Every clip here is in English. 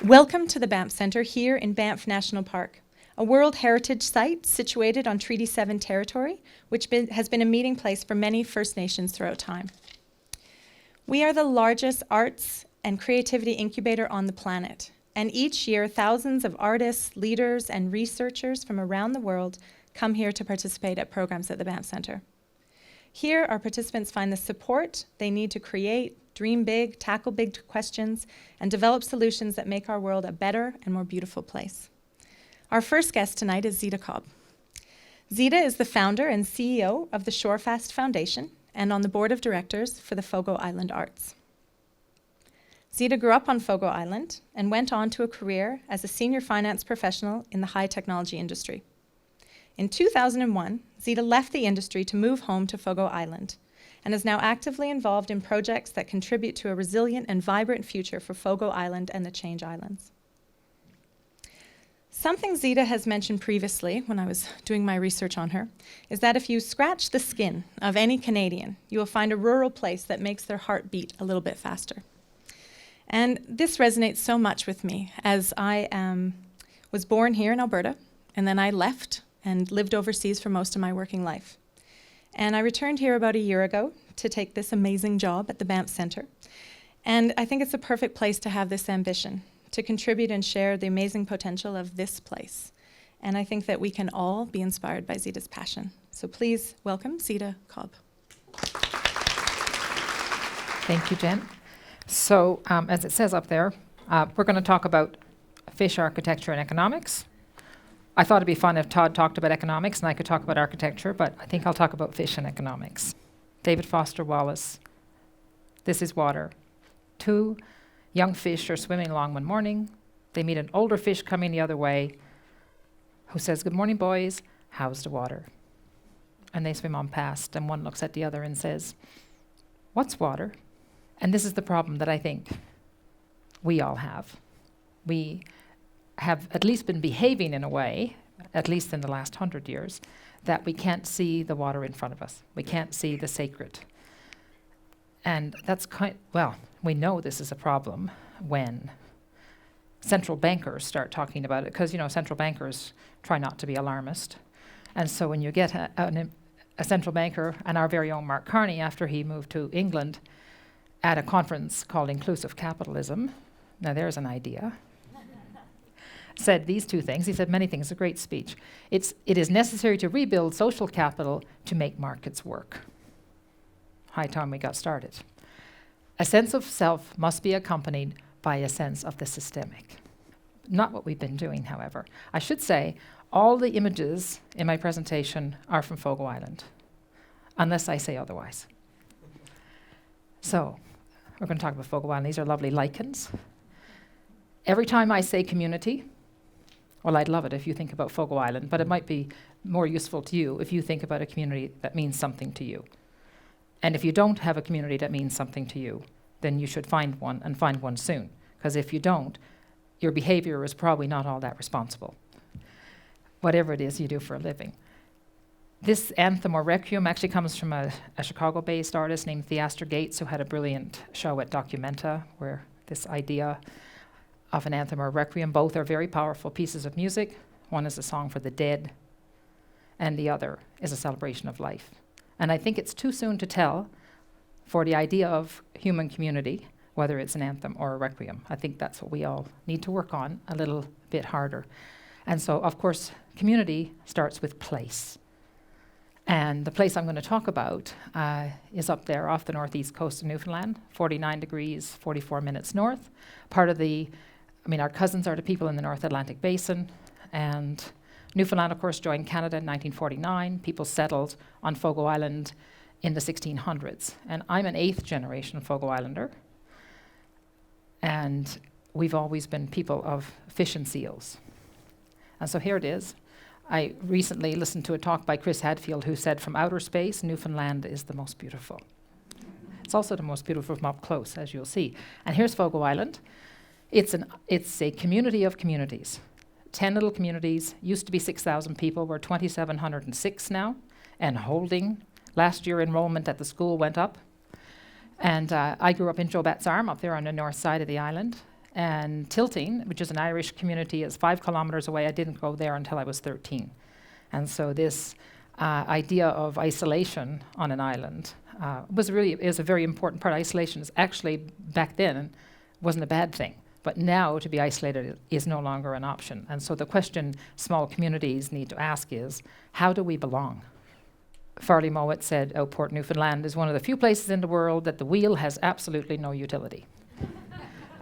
Welcome to the Banff Center here in Banff National Park, a World Heritage Site situated on Treaty 7 territory, which has been a meeting place for many First Nations throughout time. We are the largest arts and creativity incubator on the planet, and each year thousands of artists, leaders, and researchers from around the world come here to participate at programs at the Banff Center. Here, our participants find the support they need to create, dream big, tackle big questions, and develop solutions that make our world a better and more beautiful place. Our first guest tonight is Zita Cobb. Zita is the founder and CEO of the Shorefast Foundation and on the board of directors for the Fogo Island Arts. Zita grew up on Fogo Island and went on to a career as a senior finance professional in the high technology industry. In 2001, Zita left the industry to move home to Fogo Island and is now actively involved in projects that contribute to a resilient and vibrant future for Fogo Island and the Change Islands. Something Zita has mentioned previously when I was doing my research on her is that if you scratch the skin of any Canadian, you will find a rural place that makes their heart beat a little bit faster. And this resonates so much with me as I was born here in Alberta, and then I left and lived overseas for most of my working life. And I returned here about a year ago to take this amazing job at the Banff Center. And I think it's a perfect place to have this ambition, to contribute and share the amazing potential of this place. And I think that we can all be inspired by Zita's passion. So please welcome Zita Cobb. Thank you, Jen. So as it says up there, we're going to talk about fish architecture and economics. I thought it'd be fun if Todd talked about economics and I could talk about architecture, but I think I'll talk about fish and economics. David Foster Wallace. This is water. Two young fish are swimming along one morning. They meet an older fish coming the other way who says, "Good morning, boys. How's the water?" And they swim on past, and one looks at the other and says, "What's water?" And this is the problem that I think we all have. We have at least been behaving in a way, at least in the last 100 years, that we can't see the water in front of us. We can't see the sacred. And that's we know this is a problem when central bankers start talking about it, because, central bankers try not to be alarmist. And so when you get a central banker, and our very own Mark Carney, after he moved to England, at a conference called Inclusive Capitalism, now there's an idea, said these two things. He said many things, a great speech. It is necessary to rebuild social capital to make markets work. High time we got started. A sense of self must be accompanied by a sense of the systemic. Not what we've been doing, however. I should say all the images in my presentation are from Fogo Island, unless I say otherwise. So, we're going to talk about Fogo Island. These are lovely lichens. Every time I say community, well, I'd love it if you think about Fogo Island, but it might be more useful to you if you think about a community that means something to you. And if you don't have a community that means something to you, then you should find one, and find one soon. Because if you don't, your behavior is probably not all that responsible, whatever it is you do for a living. This anthem or requiem actually comes from a Chicago-based artist named Theaster Gates, who had a brilliant show at Documenta, where this idea of an anthem or requiem, both are very powerful pieces of music. One is a song for the dead, and the other is a celebration of life. And I think it's too soon to tell for the idea of human community, whether it's an anthem or a requiem. I think that's what we all need to work on a little bit harder. And so, of course, community starts with place. And the place I'm going to talk about is up there off the northeast coast of Newfoundland, 49 degrees, 44 minutes north. Our cousins are the people in the North Atlantic Basin, and Newfoundland, of course, joined Canada in 1949. People settled on Fogo Island in the 1600s. And I'm an 8th generation Fogo Islander, and we've always been people of fish and seals. And so here it is. I recently listened to a talk by Chris Hadfield, who said, from outer space, Newfoundland is the most beautiful. It's also the most beautiful from up close, as you'll see. And here's Fogo Island. It's a community of communities. 10 little communities, used to be 6,000 people, we're 2,706 now, and holding. Last year enrollment at the school went up. And I grew up in Jobet's Arm, up there on the north side of the island. And Tilting, which is an Irish community, is 5 kilometers away. I didn't go there until I was 13. And so this idea of isolation on an island is a very important part. Isolation is actually, back then, wasn't a bad thing. But now to be isolated is no longer an option. And so the question small communities need to ask is, how do we belong? Farley Mowat said, Port Newfoundland is one of the few places in the world that the wheel has absolutely no utility.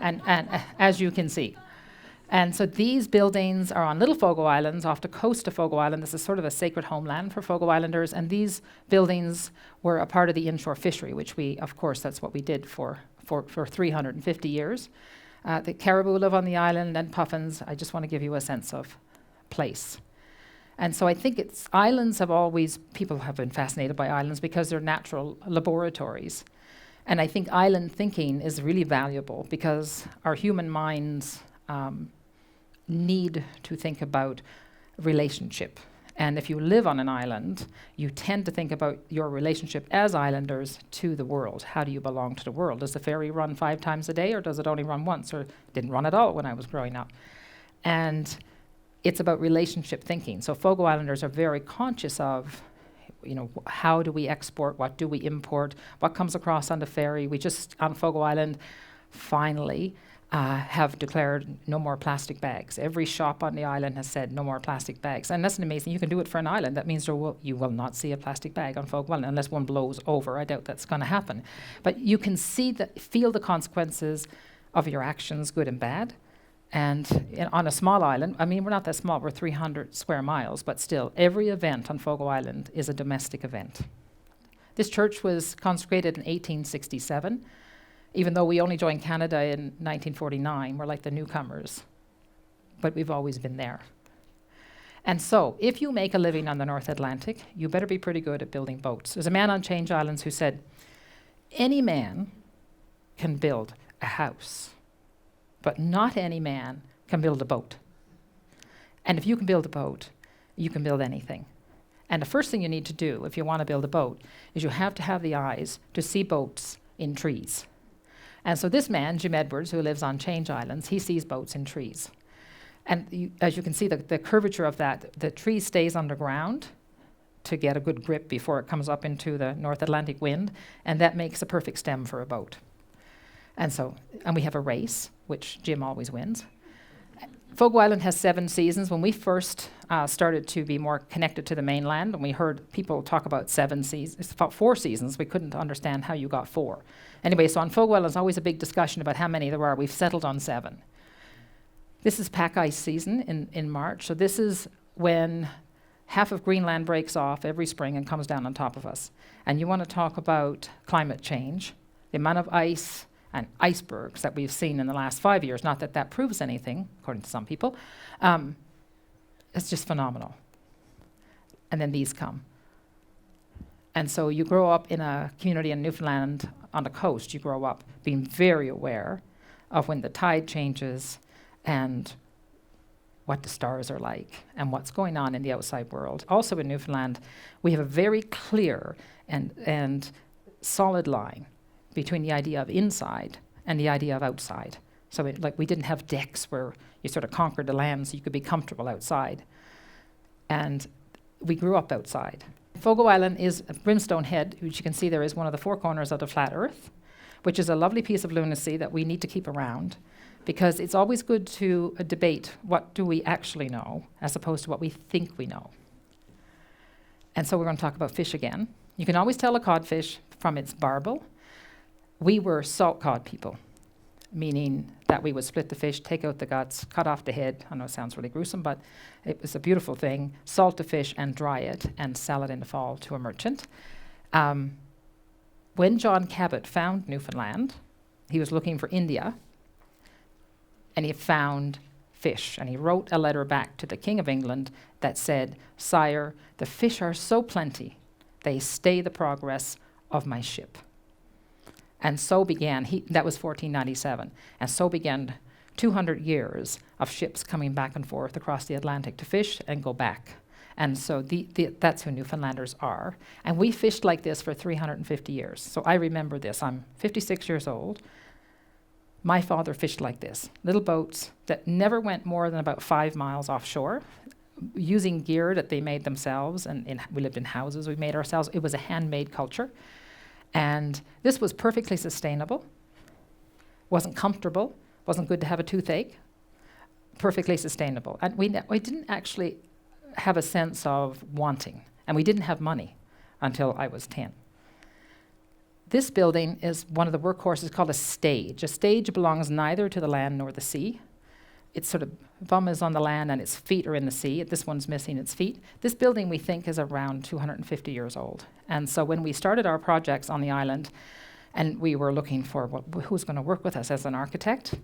and as you can see. And so these buildings are on little Fogo Islands off the coast of Fogo Island. This is sort of a sacred homeland for Fogo Islanders. And these buildings were a part of the inshore fishery, which of course, that's what we did for 350 years. The caribou live on the island and puffins. I just want to give you a sense of place. And so I think people have been fascinated by islands because they're natural laboratories. And I think island thinking is really valuable because our human minds need to think about relationship. And if you live on an island, you tend to think about your relationship as islanders to the world. How do you belong to the world? Does the ferry run 5 times a day, or does it only run once, or didn't run at all when I was growing up? And it's about relationship thinking. So Fogo Islanders are very conscious of, how do we export? What do we import? What comes across on the ferry? We just, on Fogo Island, finally, have declared no more plastic bags. Every shop on the island has said no more plastic bags. And that's amazing. You can do it for an island. That means you will not see a plastic bag on Fogo Island unless one blows over. I doubt that's going to happen. But you can feel the consequences of your actions, good and bad. And on a small island, we're not that small, we're 300 square miles, but still, every event on Fogo Island is a domestic event. This church was consecrated in 1867. Even though we only joined Canada in 1949, we're like the newcomers, but we've always been there. And so, if you make a living on the North Atlantic, you better be pretty good at building boats. There's a man on Change Islands who said, any man can build a house, but not any man can build a boat. And if you can build a boat, you can build anything. And the first thing you need to do if you want to build a boat is you have to have the eyes to see boats in trees. And so this man, Jim Edwards, who lives on Change Islands, he sees boats in trees. And as you can see, the curvature of that, the tree stays underground to get a good grip before it comes up into the North Atlantic wind, and that makes a perfect stem for a boat. And we have a race, which Jim always wins. Fogo Island has 7 seasons. When we first started to be more connected to the mainland, and we heard people talk about 7 seasons, it's about 4 seasons, we couldn't understand how you got 4. Anyway, so on Fogo Island, there's always a big discussion about how many there are. We've settled on 7. This is pack ice season in March. So this is when half of Greenland breaks off every spring and comes down on top of us. And you want to talk about climate change, the amount of ice and icebergs that we've seen in the last 5 years. Not that that proves anything, according to some people. It's just phenomenal. And then these come. And so you grow up in a community in Newfoundland on the coast. You grow up being very aware of when the tide changes and what the stars are like and what's going on in the outside world. Also in Newfoundland, we have a very clear and solid line between the idea of inside and the idea of outside. So we didn't have decks where you sort of conquered the land so you could be comfortable outside. And we grew up outside. Fogo Island is a Brimstone Head, which you can see there is one of the 4 corners of the flat earth, which is a lovely piece of lunacy that we need to keep around, because it's always good to debate what do we actually know as opposed to what we think we know. And so we're going to talk about fish again. You can always tell a codfish from its barbel. We were salt cod people, meaning that we would split the fish, take out the guts, cut off the head. I know it sounds really gruesome, but it was a beautiful thing. Salt the fish and dry it and sell it in the fall to a merchant. When John Cabot found Newfoundland, he was looking for India, and he found fish. And he wrote a letter back to the King of England that said, "Sire, the fish are so plenty, they stay the progress of my ship." And so began, that was 1497, and so began 200 years of ships coming back and forth across the Atlantic to fish and go back. And so that's who Newfoundlanders are. And we fished like this for 350 years. So I remember this. I'm 56 years old. My father fished like this, little boats that never went more than about 5 miles offshore, using gear that they made themselves, and we lived in houses we made ourselves. It was a handmade culture. And this was perfectly sustainable, wasn't comfortable, wasn't good to have a toothache, perfectly sustainable. And we didn't actually have a sense of wanting, and we didn't have money until I was 10. This building is one of the workhorses called a stage. A stage belongs neither to the land nor the sea. Its sort of bum is on the land and its feet are in the sea. This one's missing its feet. This building, we think, is around 250 years old. And so when we started our projects on the island and we were looking for who's going to work with us as an architect,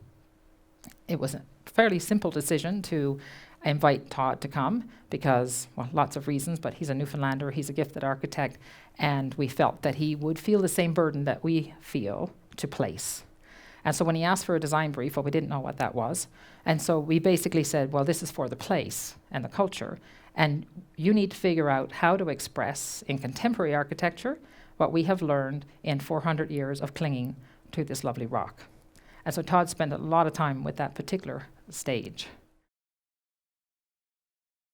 it was a fairly simple decision to invite Todd to come because, well, lots of reasons, but he's a Newfoundlander, he's a gifted architect, and we felt that he would feel the same burden that we feel to place. And so when he asked for a design brief, well, we didn't know what that was. And so we basically said, well, this is for the place and the culture. And you need to figure out how to express in contemporary architecture what we have learned in 400 years of clinging to this lovely rock. And so Todd spent a lot of time with that particular stage.